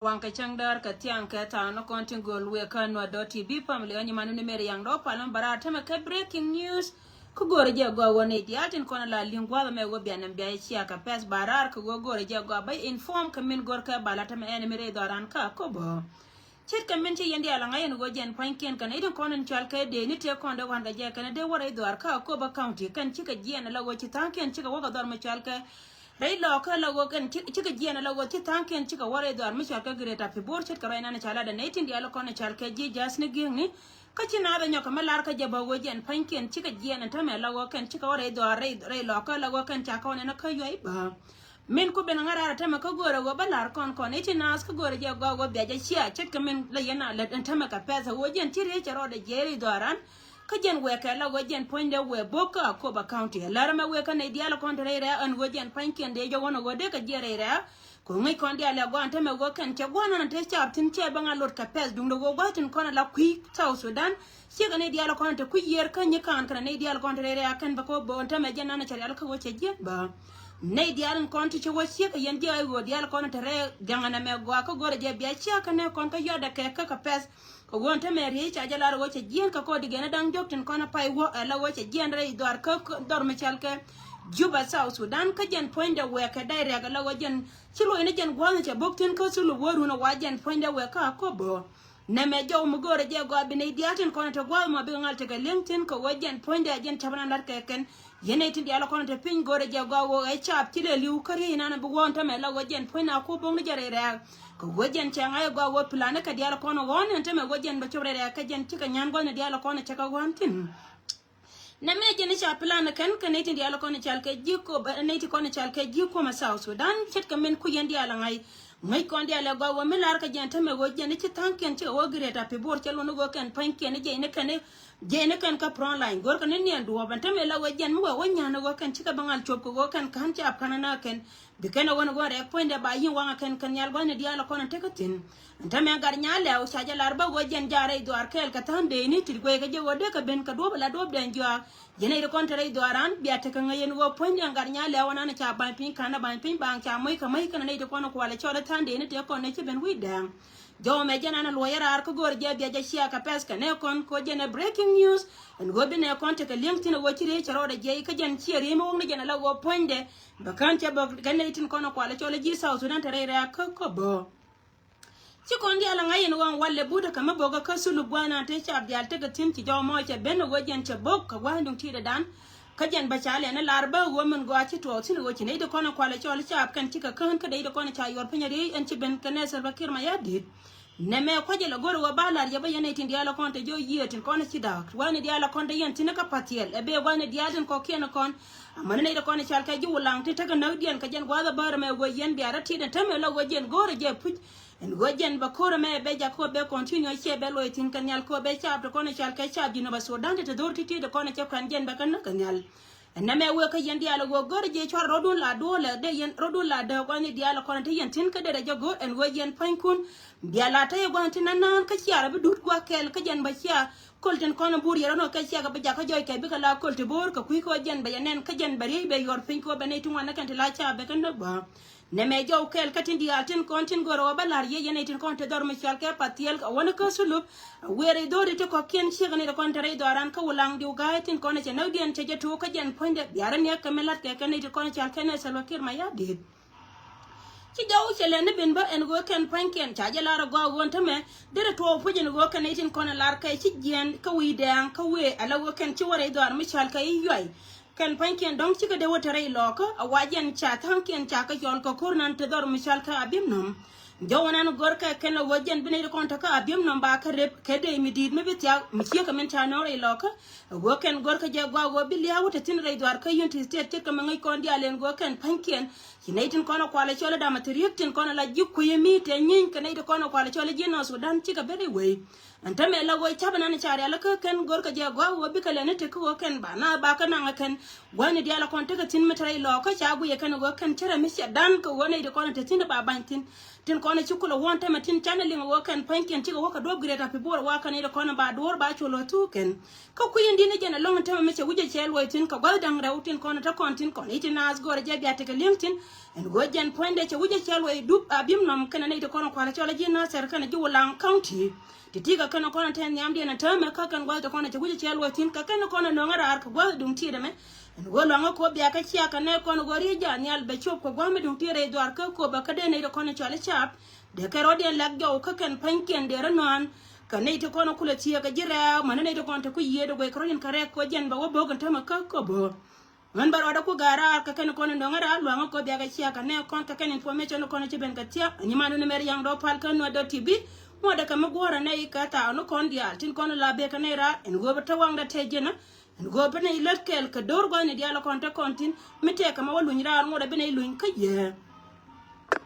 Wanka changdar ka tiang ka ta no kontin gol we kan no .tv family ani manu ne mere yang do palam barata me ka breaking news ku gore je go woni diatin kono la lingwa me go bianam biya chia ka pes barar ku go gore je go bay inform ka min gor ka balata me ene mere doran ka ko bo chit ka min ti yendi ala ngayen go jen panken kan idon kono chal ka de ni te kondo wanga je kan de wore dor ka ko ba county kan chika je na lago chi tanken chika wo ga dor me chal ka Ray local logo can chika giana logo titank and chika worry door Michaka Greta Pibor Chit Karana Chala the Natin Dialocona Chalka G Jasni Gini Kachina Yokamalarka Jabawaji and Panky and Chika Gian and Tame logo can chika worry door Ray local logo can chakon and a kayuiba. Min Kubenangara Tamaka Gora Balarcon Conitin ask Gora Jago Beja Chikamin Layana let and Tamaka Paz a Wojan Tiricha or the Jerry Doran. Kajan weka la wajen point we boka Koba County. Larama weka na diala kontrera and wajen panki and deja wana wodeka jerera. Kungi kondi ala guante me woken chagwana and test up tin chabanga lord capes dung the wogatin kona la quick South Sudan. Siga ne diala kontra ku year kan yakan kana ne diala kontrera kan bako bonta me jana na chariala ka wache jeba. Ne diala konti chawa siga yendi ay wo diala kontra gangana me gwa ko gore je biacha kana konka yoda keka capes. Wonta me reach ajala wache jien ka kodi gena dang jokten kona pai wo la wache jien rei dor ka dor mechalke Juba South Sudan ka jen poinda we ka daire ga la wajen chilo ene jen gwana cha bokten ka sulu woru na wajen poinda we ka kobo na me jaw mu gore je go abine diaten kona to gwa ma be ngal te ga lengten ko wajen poinda jen chabana lar keken yene tin diala kona te pin gore je go wo e chap chile liu kari na bu wonta me la wajen poina ko bong ni jare re ko wajen changa go wo plana ka diala kona won ente me wajen ba chobre re ka jen tika nyan go na diala kona chaka wantin na me jeni cha plana kan kaneti diala kona chalke jiko ba neti kona chalke jiko ma South Sudan chet ka men ku yendi ala ngai ngai kon diala go wo melar ka jen tame go jeni ti tanken ti wo greta pe bor chelo no go kan panken je ne kan ka pron line gor kan ni andu ban tame la wajen mo wo nyana go kan tika bangal chop ko go kan cha kana na ken bikena wona go re poinde ba yin wanga kan yal go ne diala kona tekatin ntame gar nyale o saja larba go jen jare do arkel ka tande ni ti go ga je wo de ka ben ka do bala do den jwa yene ko kontre do aran biya te kan yen wo poinde gar nyale wona na cha ban pin kana ban pin bang cha mai kana ne de kono ko wala chola tande ni te ko ne ci ben widam jo me jana na lawyer ar ko gor je biya ja shia ka peska ne kon ko jene breaking news en go bine kon te ka linkedin wo ci re charo de je ka jen ci re mo ngi jana la wo poinde bakan cha ba kan ne tin kono ko wala chola ji South Sudan tare re ko bo ci kon di ala ngayen won walle buda kama boga kasulu bwana te cha abdial te ka tin ci jo mo cha ben go jen cha bok ka wandung ti da dan kajan bachale na larba woman go achi to tin go chine de kono kwala chole cha kan tika kan ka de kono cha yor penya de en ci ben kan ser bakir ma yadit ne me ko je la gor wa balar ya bayane tin diala kon te jo yetin kono ci da wani diala kon de yen tin ka patiel e be wani diaden ko ken kon amana ne de kono chal ka ji wulang te taga nawdien ka jen gwa da bar me go yen bi arati de tame la go jen gore je puj en go jen ba kora me be ja ko be continue che be lo tin kan yal ko be cha to kono chal ka cha ji no ba so dande te dor ti de kono che kan jen ba kan yal na me we ka yen diala go gore je chor rodun la do le de yen rodun la de ko ni diala kono te yen tin ka de go en go yen pankun diala ta ye go tin nan ka chi ara be dut go kel ka jen ba cha kolten kono bur yero no ka chi ga ba ja ka joy ka be ka la kolte bor ka ku ko jen ba yen ka jen bari be yor pin ko be ne tun wana kan te la cha be kan ba ne me jow kel katin diatin kontin goro balar ye yen tin konte dor mi chal ke patiel ka wona ka sulup were dori te ko ken chi gane ko tare doran ka wulang diu ga tin kono che nawdien che to ka jen ponde yaran ya kamelat ke kan ne kono chal ken sel wakir ma ya dit ci jaw chele ne bin ba en go ken panken cha je lar go wonta me dere to fujin go kan tin kono lar kai ci gen ka wi dan ka we ala go ken ci wore dor mi chal ka yoy kan panken dong ci ga de wota rei loko a wajen cha tanken cha ka jon ko kurnan te dor misal ka abim nom jawana gor ka ken wajen bine ko ta ka abim nom ba ka rep ke de mi dit me bitya mi ci ka men cha no rei loko go ken gor ka je go bi liya wota tin rei dor ka yunti te ka mangai ko ndi alen go ken panken ci neitin kono kwala chola da material tin kono la jikku yemi te nyin ka nei kono kwala chola jino Sudan ci ka bere we anta me la goy chabana ni chari ala ka ken gor ka je go bi ka lene te ko ken ba na ba ka na ken wani diala kon te ka tin metrai lo ka chagu ye ken go ken tira mi dan ko woni de kono te tin ba bantin tin kono ci kula wonta ma tin channeling wo ken panken ti go ka do greta pe bor wa kan de kono ba dor ba cholo tu ken ka ku yindi ne jena long ta me che wuje chel wo tin ka go dang rawtin kono ta kontin kono itin as gore je biya te ka lintin en go jan poinde che wuje chalwe dup abim nam kana ne to kono kwala chola jina ser kana ju lang county titiga kana kono ten yamdi na tama ka kan gwal to kono che wuje chalwe tin ka kana kono no ngara ar ka gwal dum tire me en go longa ko bia ka chia kana kono go ri jan yal be chop ko gwame dum tire do ar ka ko ba ka de ne to kono chola chap de ka rodien laggo ka kan panken de ranon kana ito kono kula chia ka jira manane to kono to ku yedo go kroyin kare ko jan ba wo bogan tama ka ko bo man bar wada ku gara ka kan kono ndongara luanga ko biaga chia ka ne kon ka kan information kono chiben ka tia nyimanu ne mer yang do pal kan no do tv mo da kam gora ne ka ta no kon dia tin kono la be ka ne ra en go bata wanga tejena en go bene ilat kel ka dor go ne dia la kon ta kontin mite ka ma walu nyira mo da bene luin ka ye